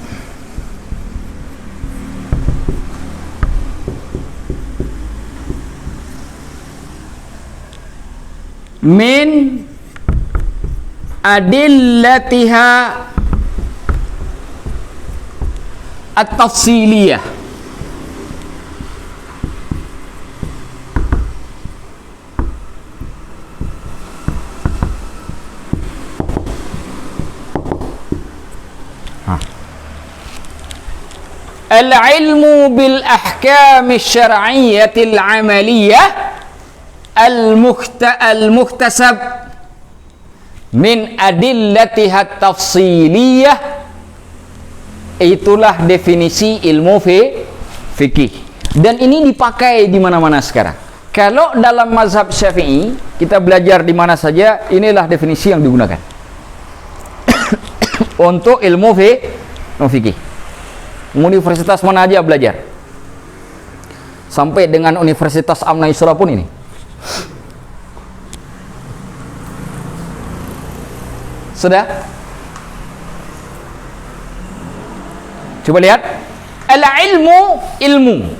min adillatiha at-tafsiliyah. Al-ilmu bil ahkami syar'iyyatil amaliyah al-muhtasab min adillatiha tafsiliyah. Itulah definisi ilmu fikih. Dan ini dipakai di mana-mana sekarang. Kalau dalam mazhab Syafi'i, kita belajar di mana saja, inilah definisi yang digunakan untuk ilmu fikih. Universitas mana aja belajar, sampai dengan Universitas Amna Yusra pun ini. Sudah? Coba lihat. Ilmu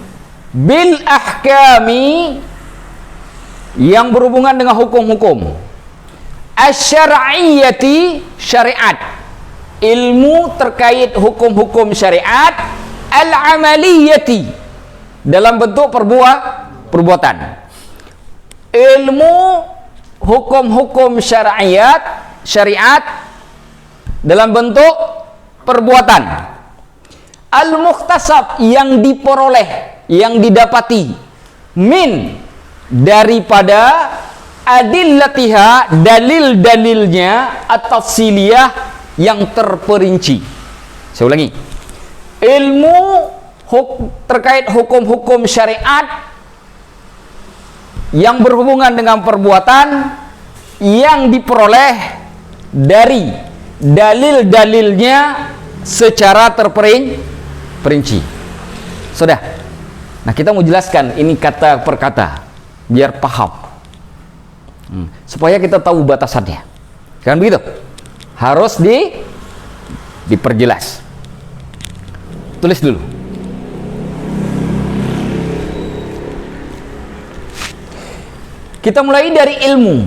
bil ahkami, yang berhubungan dengan hukum-hukum. Asy-syar'iyyati, syariat. Ilmu terkait hukum-hukum syariat. Al-amaliyati, dalam bentuk perbuatan. Ilmu hukum-hukum syariat dalam bentuk perbuatan. Al-muhtasab, yang diperoleh, yang didapati, min, daripada adillatiha, dalil-dalilnya at-tafsiliyah yang terperinci. Saya ulangi. Ilmu terkait hukum-hukum syariat yang berhubungan dengan perbuatan yang diperoleh dari dalil-dalilnya secara terperinci. Sudah. Nah, kita mau jelaskan ini kata per kata biar paham. Supaya kita tahu batasannya. Kan begitu? Harus diperjelas. Tulis dulu. Kita mulai dari ilmu.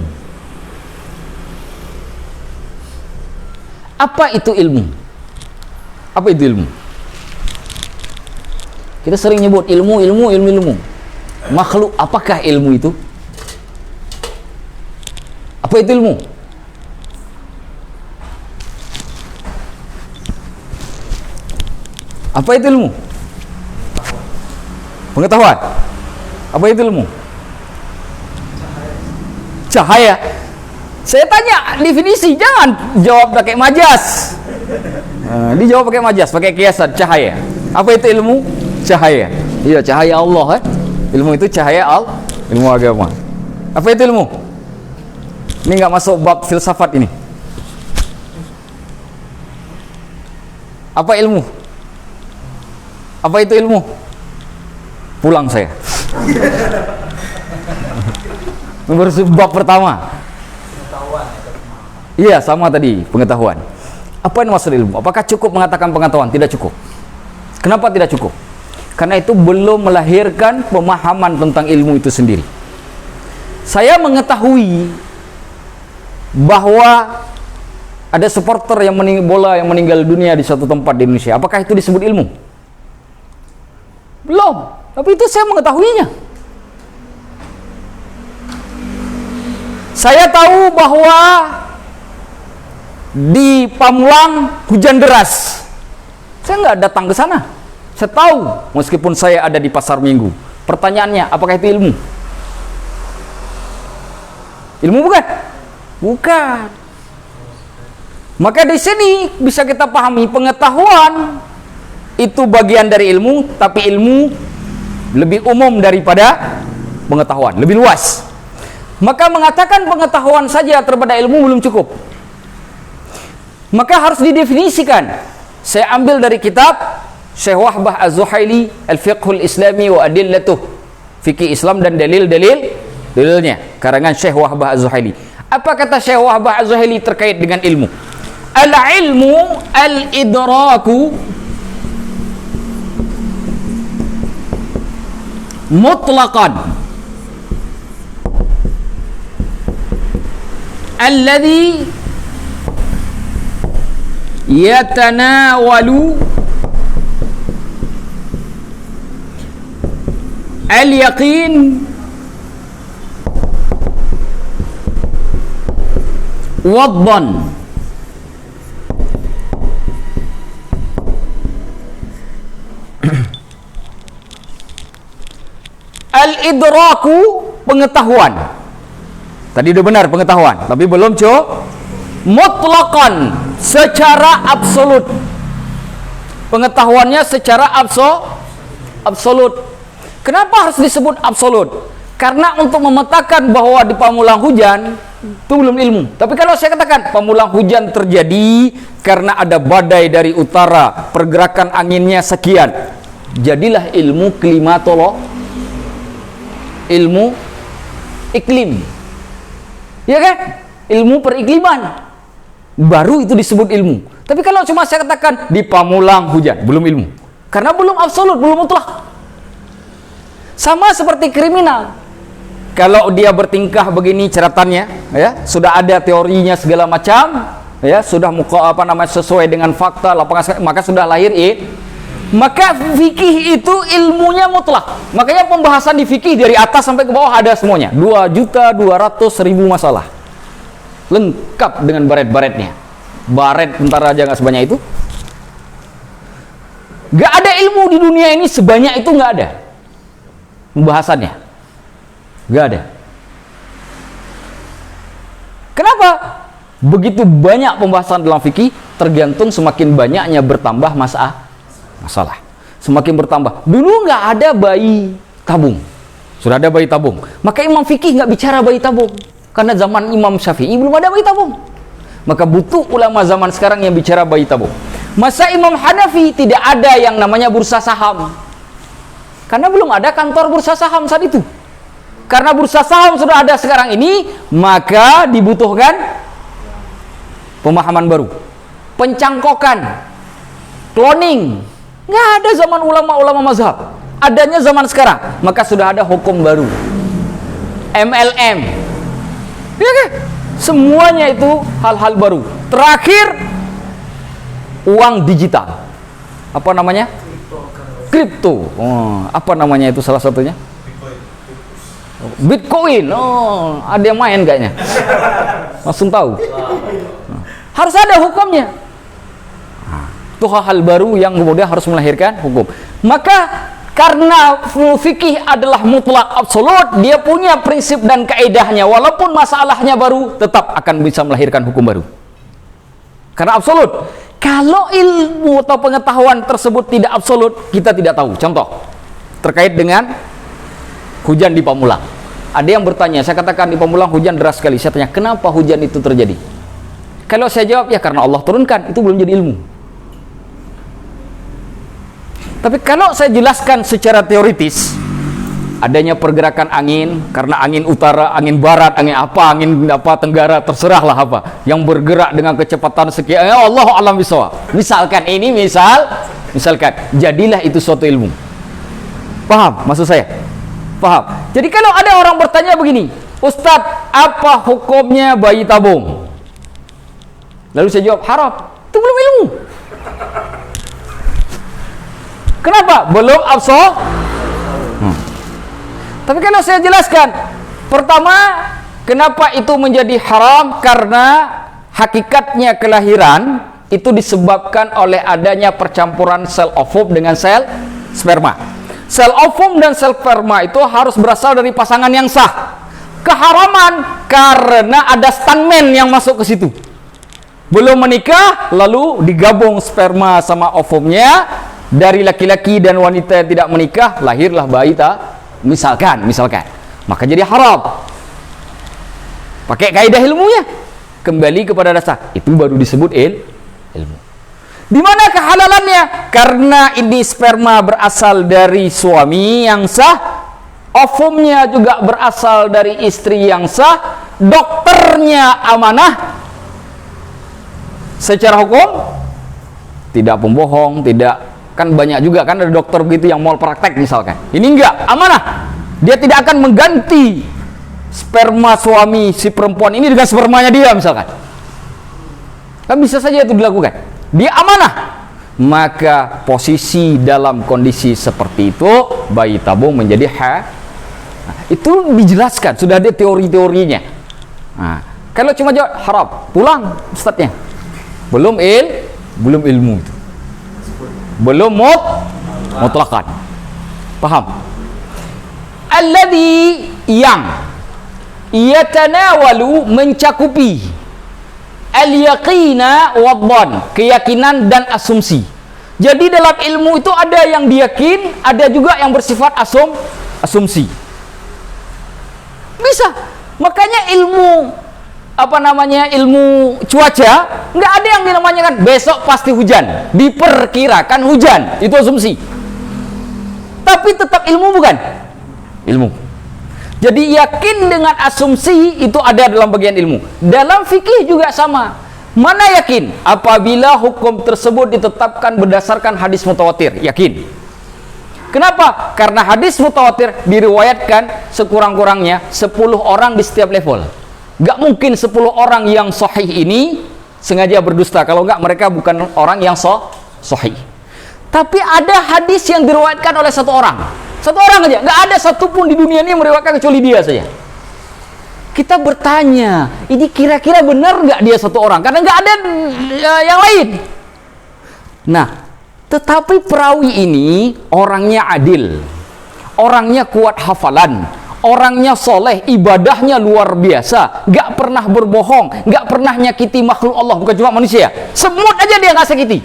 Apa itu ilmu? Apa itu ilmu? Kita sering nyebut ilmu. Makhluk, apakah ilmu itu? Apa itu ilmu? Apa itu ilmu? Pengetahuan. Apa itu ilmu? Cahaya. Saya tanya definisi, jangan jawab pakai majas. Dijawab pakai majas, pakai kiasan. Cahaya. Apa itu ilmu? Cahaya. Iya, cahaya Allah. Ilmu itu cahaya ilmu agama. Apa itu ilmu? Ini nggak masuk bab filsafat ini. Apa ilmu? Apa itu ilmu? Pulang saya. Nomor bab pertama. Iya, sama tadi, pengetahuan. Apa yang maksud ilmu? Apakah cukup mengatakan pengetahuan? Tidak cukup. Kenapa tidak cukup? Karena itu belum melahirkan pemahaman tentang ilmu itu sendiri. Saya mengetahui bahwa ada supporter yang bola yang meninggal dunia di suatu tempat di Indonesia. Apakah itu disebut ilmu? Belum. Tapi itu saya mengetahuinya. Saya tahu bahwa di Pamulang hujan deras. Saya nggak datang ke sana. Saya tahu meskipun saya ada di pasar Minggu. Pertanyaannya, apakah itu ilmu? Ilmu bukan? Bukan. Maka di sini bisa kita pahami pengetahuan itu bagian dari ilmu, tapi ilmu lebih umum daripada pengetahuan, lebih luas. Maka mengatakan pengetahuan saja terhadap ilmu belum cukup. Maka harus didefinisikan. Saya ambil dari kitab Syekh Wahbah Az-Zuhaili Al-Fiqhul Islami wa Adillatuh, fikih Islam dan dalilnya, karangan Syekh Wahbah Az-Zuhaili. Apa kata Syekh Wahbah Az-Zuhaili terkait dengan ilmu? Al-ilmu al-idraku mutlaqan alladhi yatanawalu al-yaqin wad-dhann. Al-idraku pengetahuan. Tadi udah benar pengetahuan, tapi belum mutlaqan secara absolut. Pengetahuannya secara absolut. Kenapa harus disebut absolut? Karena untuk memetakan bahwa di Pamulang hujan itu belum ilmu. Tapi kalau saya katakan Pamulang hujan terjadi karena ada badai dari utara, pergerakan anginnya sekian, jadilah ilmu ilmu iklim, ya kan? Ilmu perikliman, baru itu disebut ilmu. Tapi kalau cuma saya katakan di Pamulang hujan, belum ilmu, karena belum absolut, belum mutlak. Sama seperti kriminal, kalau dia bertingkah begini ceratannya, ya sudah ada teorinya segala macam, ya sudah sesuai dengan fakta lapangan, maka sudah lahir maka fikih itu ilmunya mutlak. Makanya pembahasan di fikih dari atas sampai ke bawah ada semuanya. 2.200.000 masalah. Lengkap dengan baret-baretnya. Baret tentara aja nggak sebanyak itu. Gak ada ilmu di dunia ini sebanyak itu, nggak ada pembahasannya. Gak ada. Kenapa? Begitu banyak pembahasan dalam fikih, tergantung semakin banyaknya bertambah masalah. Semakin bertambah. Dulu nggak ada bayi tabung. Sudah ada bayi tabung. Maka Imam fikih nggak bicara bayi tabung. Karena zaman Imam Syafi'i belum ada bayi tabung. Maka butuh ulama zaman sekarang yang bicara bayi tabung. Masa Imam Hanafi tidak ada yang namanya bursa saham. Karena belum ada kantor bursa saham saat itu. Karena bursa saham sudah ada sekarang ini, maka dibutuhkan pemahaman baru, pencangkokan, cloning. Nggak ada zaman ulama-ulama mazhab, adanya zaman sekarang. Maka sudah ada hukum baru, MLM, ya kan? Semuanya itu hal-hal baru. Terakhir, uang digital, apa namanya? Kripto. Oh, apa namanya itu salah satunya? Bitcoin. Oh, ada yang main kayaknya. Langsung tahu. Harus ada hukumnya. Itu hal-hal baru yang kemudian harus melahirkan hukum. Maka karena fikih adalah mutlak absolut, dia punya prinsip dan kaidahnya. Walaupun masalahnya baru, tetap akan bisa melahirkan hukum baru. Karena absolut. Kalau ilmu atau pengetahuan tersebut tidak absolut, kita tidak tahu. Contoh, terkait dengan hujan di Pamulang. Ada yang bertanya, saya katakan di Pamulang hujan deras sekali. Saya tanya, kenapa hujan itu terjadi? Kalau saya jawab, ya karena Allah turunkan, itu belum jadi ilmu. Tapi kalau saya jelaskan secara teoritis, adanya pergerakan angin, karena angin utara, angin barat, angin apa tenggara, terserahlah apa, yang bergerak dengan kecepatan sekian, ya Allah alam bisawab. Misalkan ini, misalkan, jadilah itu suatu ilmu. Paham maksud saya? Paham? Jadi kalau ada orang bertanya begini, Ustadz, apa hukumnya bayi tabung? Lalu saya jawab, haram. Itu belum ilmu. Kenapa? Belum absolut. Tapi kalau saya jelaskan, pertama, kenapa itu menjadi haram? Karena hakikatnya kelahiran itu disebabkan oleh adanya percampuran sel ovum dengan sel sperma. Sel ovum dan sel sperma itu harus berasal dari pasangan yang sah. Keharaman karena ada stuntman yang masuk ke situ. Belum menikah, lalu digabung sperma sama ovumnya, dari laki-laki dan wanita yang tidak menikah, lahirlah bayi misalkan, maka jadi haram. Pakai kaidah ilmunya, kembali kepada dasar, itu baru disebut ilmu. Di mana kehalalannya? Karena ini sperma berasal dari suami yang sah, ovumnya juga berasal dari istri yang sah, dokternya amanah. Secara hukum tidak pembohong, tidak, kan banyak juga kan ada dokter begitu yang mau praktek misalkan. Ini enggak, amanah. Dia tidak akan mengganti sperma suami si perempuan ini dengan spermanya dia misalkan. Kan bisa saja itu dilakukan. Dia amanah. Maka posisi dalam kondisi seperti itu bayi tabung menjadi itu dijelaskan, sudah ada teori-teorinya. Nah, kalau cuma jawab haram, pulang ustadznya. Belum ilmu itu. Belum mutlakan. Paham? Alladhi yang yatanawalu mencakupi al-yaqina wadhan, keyakinan dan asumsi. Jadi dalam ilmu itu ada yang diyakin, ada juga yang bersifat asumsi. Bisa. Makanya ilmu ilmu cuaca nggak ada yang dinamanya kan besok pasti hujan, diperkirakan hujan, itu asumsi. Tapi tetap ilmu bukan? Ilmu. Jadi yakin dengan asumsi itu ada dalam bagian ilmu. Dalam fikih juga sama. Mana yakin? Apabila hukum tersebut ditetapkan berdasarkan hadis mutawatir, yakin. Kenapa? Karena hadis mutawatir diriwayatkan sekurang-kurangnya 10 orang di setiap level. Gak mungkin 10 orang yang sahih ini sengaja berdusta. Kalau enggak, mereka bukan orang yang sahih. Tapi ada hadis yang diriwayatkan oleh satu orang aja. Gak ada satupun di dunia ini yang meriwayatkan kecuali dia saja. Kita bertanya, ini kira-kira benar nggak dia satu orang? Karena nggak ada yang lain. Nah, tetapi perawi ini orangnya adil, orangnya kuat hafalan, orangnya soleh, ibadahnya luar biasa, gak pernah berbohong, gak pernah nyakiti makhluk Allah, bukan cuma manusia, semut aja dia gak sakiti.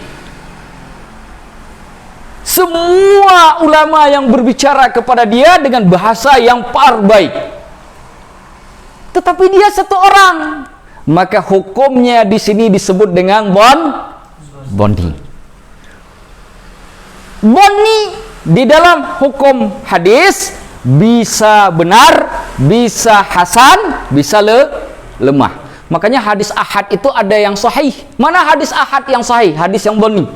Semua ulama yang berbicara kepada dia dengan bahasa yang baik, tetapi dia satu orang, maka hukumnya di sini disebut dengan boni. Boni di dalam hukum hadis bisa benar, bisa hasan, bisa lemah. Makanya hadis ahad itu ada yang sahih. Mana hadis ahad yang sahih? Hadis yang boni,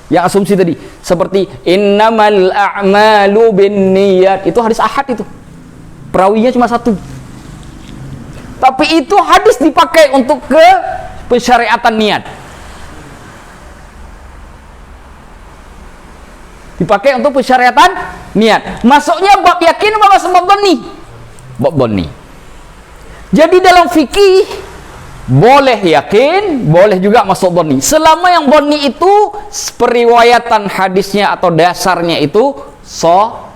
yang asumsi tadi, seperti innamal a'malu binniyat, itu hadis ahad, itu perawinya cuma satu, tapi itu hadis dipakai untuk ke pensyariatan niat, dipakai untuk pensyariatan niat. Masuknya bab yakin apa masuk bab boni? Bab boni. Jadi dalam fikih boleh yakin, boleh juga masuk boni, selama yang boni itu periwayatan hadisnya atau dasarnya itu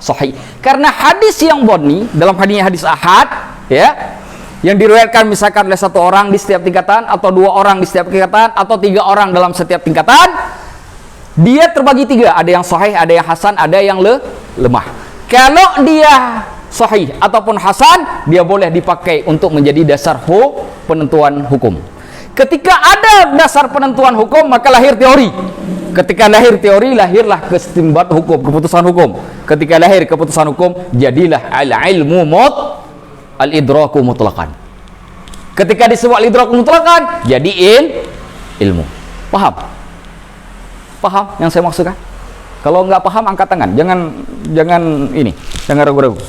sahih. Karena hadis yang boni, dalam hadis ahad, ya, yang diriwayatkan misalkan oleh satu orang di setiap tingkatan, atau dua orang di setiap tingkatan, atau tiga orang dalam setiap tingkatan, dia terbagi tiga, ada yang sahih, ada yang hasan, ada yang lemah. Kalau dia sahih ataupun hasan, dia boleh dipakai untuk menjadi dasar penentuan hukum. Ketika ada dasar penentuan hukum, maka lahir teori. Ketika lahir teori, lahirlah keistinbat hukum, keputusan hukum. Ketika lahir keputusan hukum, jadilah al-ilmu al-idraku mutlaqan. Ketika disebut al-idraku mutlaqan, jadi ilmu. Paham? Paham yang saya maksudkan? Kalau nggak paham, angkat tangan. Jangan ini, jangan ragu-ragu.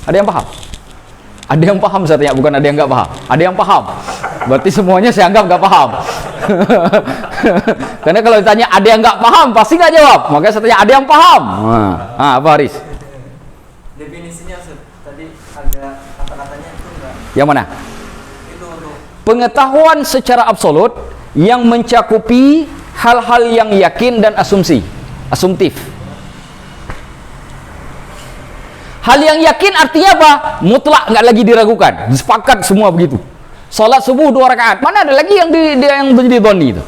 Ada yang paham? Ada yang paham, saya tanya, bukan ada yang nggak paham. Ada yang paham. Berarti semuanya saya anggap nggak paham. Karena kalau ditanya ada yang nggak paham, pasti nggak jawab. Makanya saya tanya, ada yang paham? Apa Haris? Definisinya tadi ada kata-katanya itu enggak? Yang mana? Itu untuk pengetahuan secara absolut yang mencakupi hal-hal yang yakin dan asumtif. Hal yang yakin artinya apa? Mutlak, nggak lagi diragukan, sepakat semua begitu. Salat subuh 2 rakaat, mana ada lagi yang menjadi dhoni itu,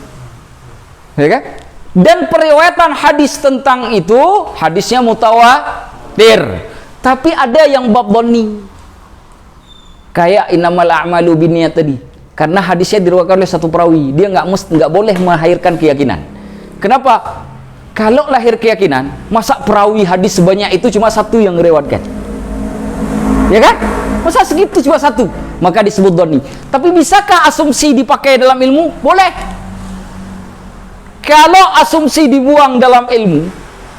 ya kan? Dan periwayatan hadis tentang itu hadisnya mutawatir, tapi ada yang bab dhoni, kayak innamal a'malu binniyat tadi, karena hadisnya diriwayatkan oleh satu perawi, dia nggak boleh melahirkan keyakinan. Kenapa? Kalau lahir keyakinan, masa perawi hadis sebanyak itu cuma satu yang meriwayatkan? Ya kan? Masa segitu cuma satu? Maka disebut dhoni. Tapi bisakah asumsi dipakai dalam ilmu? Boleh. Kalau asumsi dibuang dalam ilmu,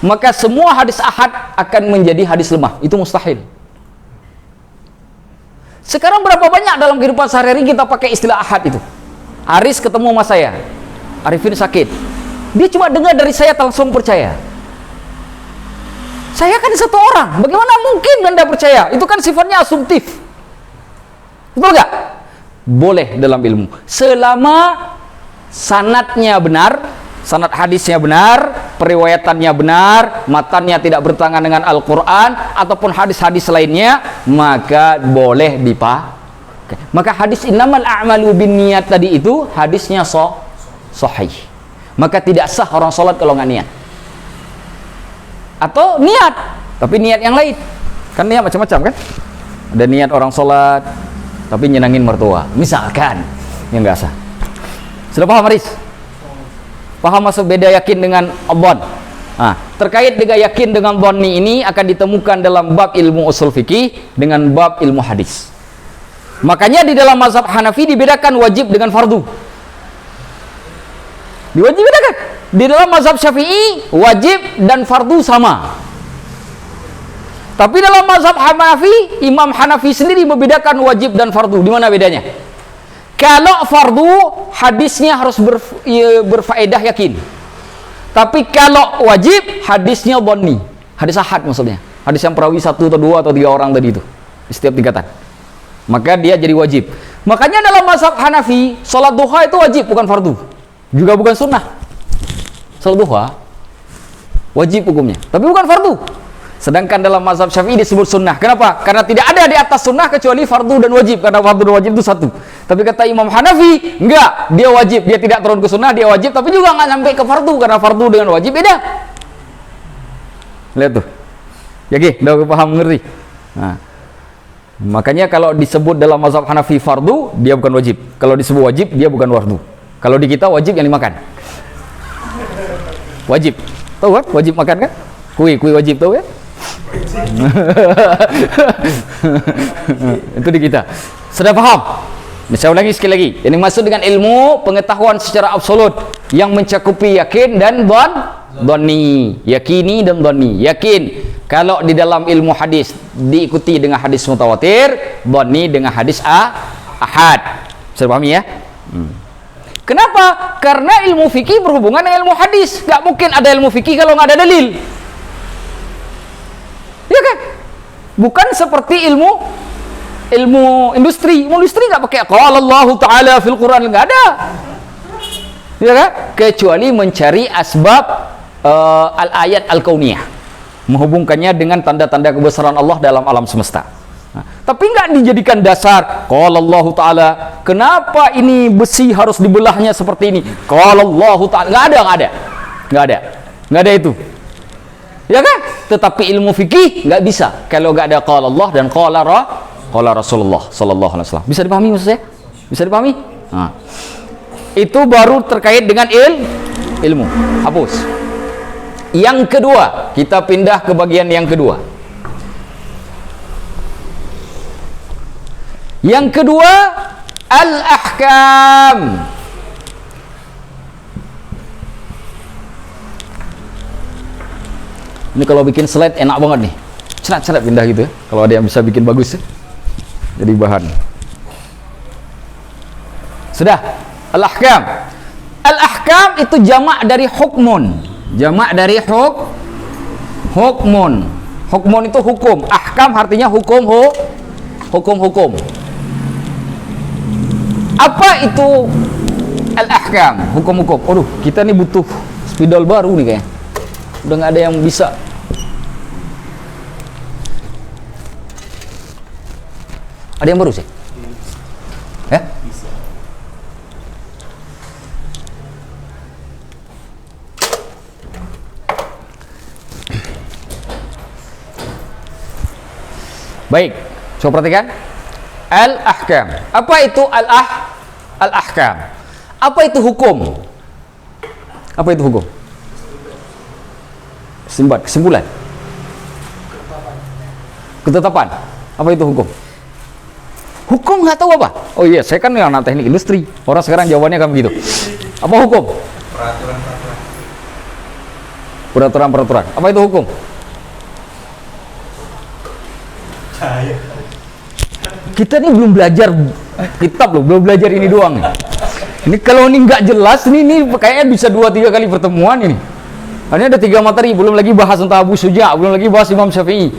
maka semua hadis ahad akan menjadi hadis lemah. Itu mustahil. Sekarang berapa banyak dalam kehidupan sehari-hari kita pakai istilah ahad itu? Aris ketemu sama saya, Arifin sakit, dia cuma dengar dari saya langsung percaya. Saya kan satu orang, bagaimana mungkin Anda percaya? Itu kan sifatnya asumtif. Betul nggak? Boleh dalam ilmu, selama sanadnya benar, sanad hadisnya benar, periwayatannya benar, matannya tidak bertentangan dengan Al-Quran ataupun hadis-hadis lainnya, maka boleh dipakai. Maka hadis innamal a'malu binniyat tadi itu hadisnya sahih. Maka tidak sah orang sholat kalau nggak niat, atau niat tapi niat yang lain. Kan niat macam-macam kan, ada niat orang sholat tapi nyenangin mertua misalkan, yang nggak sah. Sudah paham Aris? Paham maksud beda yakin dengan dhon? Terkait dengan yakin dengan dhon ini akan ditemukan dalam bab ilmu usul fikih dengan bab ilmu hadis. Makanya di dalam mazhab Hanafi dibedakan wajib dengan fardu. Diwajibkan. Di dalam mazhab Syafi'i wajib dan fardu sama. Tapi dalam mazhab Hanafi, Imam Hanafi sendiri membedakan wajib dan fardu. Di mana bedanya? Kalau fardu hadisnya harus berfaedah yakin. Tapi kalau wajib hadisnya dhoni. Hadis ahad maksudnya. Hadis yang perawi 1 atau 2 atau 3 orang tadi itu di setiap tingkatan. Maka dia jadi wajib. Makanya dalam mazhab Hanafi, salat duha itu wajib, bukan fardu. Juga bukan sunnah. Salat duha wajib hukumnya, tapi bukan fardu. Sedangkan dalam mazhab Syafi'i disebut sunnah. Kenapa? Karena tidak ada di atas sunnah kecuali fardu dan wajib. Karena fardu dan wajib itu satu. Tapi kata Imam Hanafi, enggak, dia wajib. Dia tidak turun ke sunnah, dia wajib. Tapi juga enggak sampai ke fardu. Karena fardu dengan wajib beda. Lihat tuh. Yakin? Udah paham, ngerti? Nah. Makanya kalau disebut dalam mazhab Hanafi fardu, dia bukan wajib. Kalau disebut wajib, dia bukan fardu. Kalau di kita wajib yang dimakan. Wajib. Tahu kan? Wajib makan kan? Kue wajib, tahu ya? Itu di kita. Sudah paham? Saya ulangi sekali lagi. Yang dimaksud dengan ilmu pengetahuan secara absolut yang mencakupi yakin dan dhani. Yakini dan dhani. Yakin kalau di dalam ilmu hadis diikuti dengan hadis mutawatir, dhani dengan hadis ahad. Sudah paham ya? Kenapa? Karena ilmu fikih berhubungan dengan ilmu hadis. Gak mungkin ada ilmu fikih kalau nggak ada dalil. Ya kan? Bukan seperti ilmu industri. Ilmu industri nggak pakai qala Allah Ta'ala fil Quran, nggak ada. Ya kan? Kecuali mencari asbab al-ayat al-kauniyah, menghubungkannya dengan tanda-tanda kebesaran Allah dalam alam semesta. Nah, tapi nggak dijadikan dasar qala Allah Ta'ala. Kenapa ini besi harus dibelahnya seperti ini? Qala Allah Ta'ala. Nggak ada itu. Ya kan? Tetapi ilmu fikih nggak bisa kalau nggak ada qala Allah dan qala Rasulullah sallallahu alaihi wasallam. Bisa dipahami maksud saya? Bisa dipahami? Nah. Itu baru terkait dengan ilmu. Hapus. Yang kedua, kita pindah ke bagian yang kedua. Yang kedua, al-ahkam. Ini kalau bikin slide enak banget nih. Cerat pindah gitu ya. Kalau ada yang bisa bikin bagus ya. Jadi bahan. Sudah. Al-ahkam. Al-ahkam itu jamak dari hukmun. Jamak dari hukmun. Hukmun itu hukum. Ahkam artinya hukum. Apa itu al-ahkam? Hukum-hukum. Aduh, kita nih butuh spidol baru nih kayaknya. Udah nggak ada yang bisa. Ada yang baru sih? Ya? Bisa. Baik, coba perhatikan. Al-ahkam. Apa itu al-ahkam? Apa itu hukum? Apa itu hukum? Kesimpulan. Ketetapan. Apa itu hukum? Hukum nggak tahu apa? Oh iya, saya kan anak teknik industri. Orang sekarang jawabannya kan begitu. Apa hukum? Peraturan. Apa itu hukum? Kita ini belum belajar kitab loh, belum belajar ini doang. Ini kalau ini nggak jelas, ini kayaknya bisa 2-3 kali pertemuan ini. Ini ada 3 materi, belum lagi bahas tentang Abu Suja, belum lagi bahas Imam Syafi'i.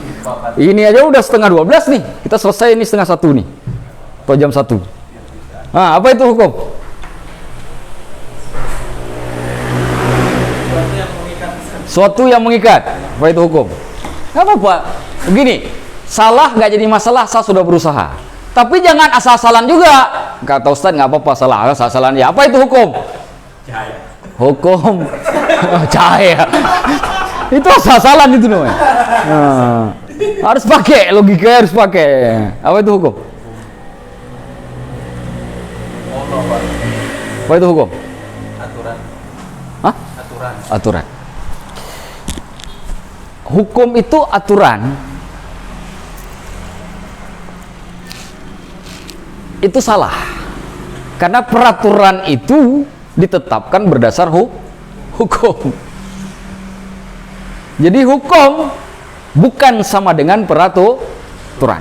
Ini aja udah setengah 12 nih. Kita selesai ini setengah 1 nih. Atau jam 1. Nah, apa itu hukum? Suatu yang mengikat. Apa itu hukum? Nggak apa-apa. Begini, salah nggak jadi masalah, saya sudah berusaha. Tapi jangan asal-asalan juga. Kata Ustaz, nggak apa-apa salah, asal-asalan. Ya, apa itu hukum? Cahaya. Hukum cahaya. Itu asal-asalan itu namanya. Nah, harus pakai logika, harus pakai. Apa itu hukum? Apa itu hukum? Aturan. Hah? Aturan. Hukum itu aturan. Itu salah. Karena peraturan itu ditetapkan berdasar hukum. Jadi hukum bukan sama dengan peraturan.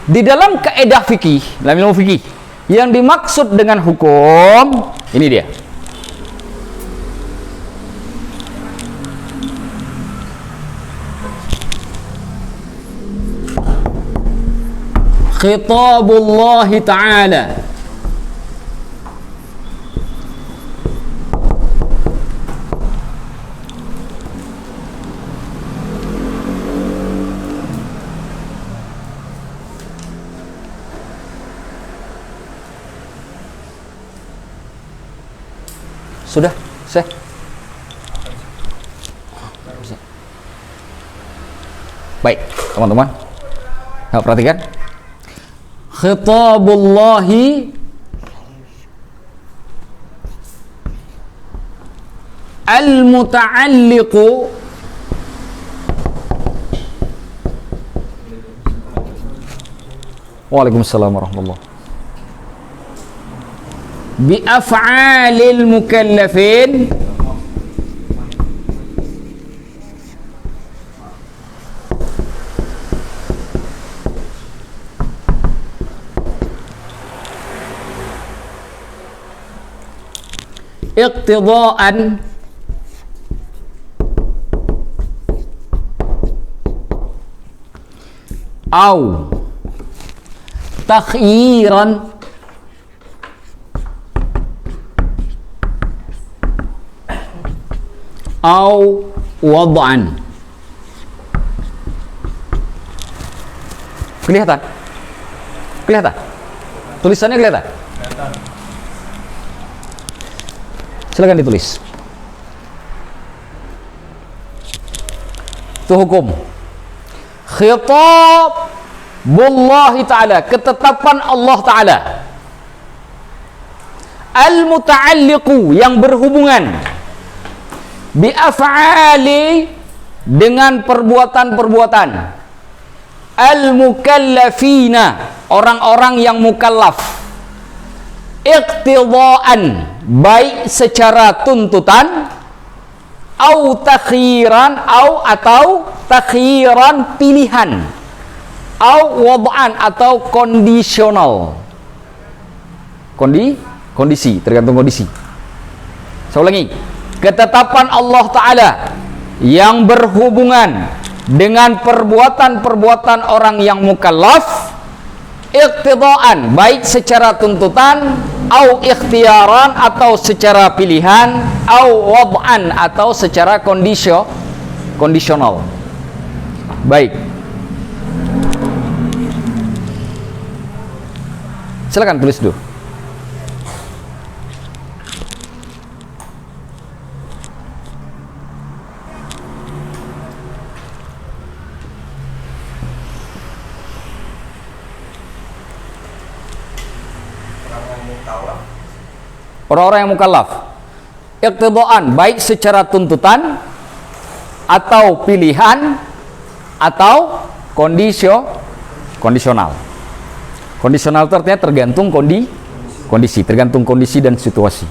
Di dalam kaidah fikih, dalam ilmu fikih, yang dimaksud dengan hukum, ini dia. Khitabullah Ta'ala. Sudah, Syekh. Baik, teman-teman. Nah, perhatikan. Khitabullahi al-muta'alliqu Waalaikumsalam warahmatullahi bi af'alil mukallafin iqtidaan au takhyiran au wad'an. Kelihatan? Kelihatan? Tulisannya kelihatan? Silakan ditulis. Itu hukum. Khitabullahi ta'ala, ketetapan Allah ta'ala. Al-muta'alliqu, yang berhubungan. Bi'af'ali, dengan perbuatan-perbuatan. Al-mukallafina, orang-orang yang mukallaf. Iqtidaan, baik secara tuntutan, au takhiran, atau takhiran pilihan, au wad'an, atau kondisional. Kondisi, tergantung kondisi. Saya ulangi, ketetapan Allah Ta'ala yang berhubungan dengan perbuatan-perbuatan orang yang mukallaf, iqtidaan, baik secara tuntutan, au ikhtiaran, atau secara pilihan, au wad'an, atau secara kondisional. Baik, silakan tulis dulu. Orang-orang yang mukallaf, iqtidaan, baik secara tuntutan atau pilihan atau kondisional. Kondisional itu artinya tergantung kondisi, tergantung kondisi dan situasi.